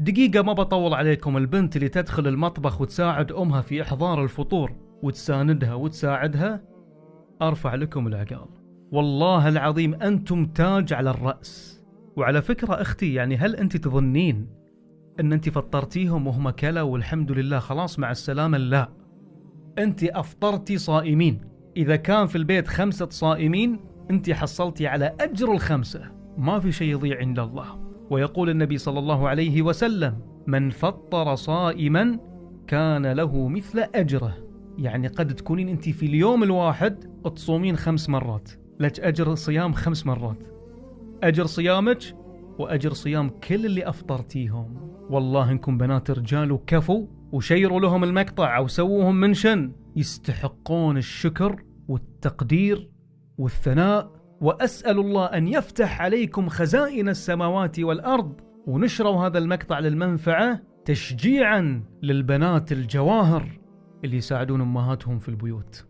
دقيقة ما بطول عليكم، البنت اللي تدخل المطبخ وتساعد أمها في إحضار الفطور وتساندها وتساعدها، أرفع لكم العقال والله العظيم، أنتم تاج على الرأس. وعلى فكرة أختي، يعني هل أنت تظنين أن أنت فطرتيهم وهم كلا والحمد لله خلاص مع السلامة؟ لا، أنت أفطرتي صائمين. إذا كان في البيت 5 صائمين أنت حصلتي على أجر ال5، ما في شيء يضيع عند الله. ويقول النبي صلى الله عليه وسلم: من فطر صائما كان له مثل أجره. يعني قد تكونين أنت في اليوم الواحد تصومين 5 مرات، لك أجر صيام 5 مرات، أجر صيامك وأجر صيام كل اللي أفطرتيهم. والله إنكم بنات رجال وكفوا، وشيروا لهم المقطع أو سووهم منشن، يستحقون الشكر والتقدير والثناء. وأسأل الله أن يفتح عليكم خزائن السماوات والأرض. ونشروا هذا المقطع للمنفعة تشجيعا للبنات الجواهر اللي يساعدون أمهاتهم في البيوت.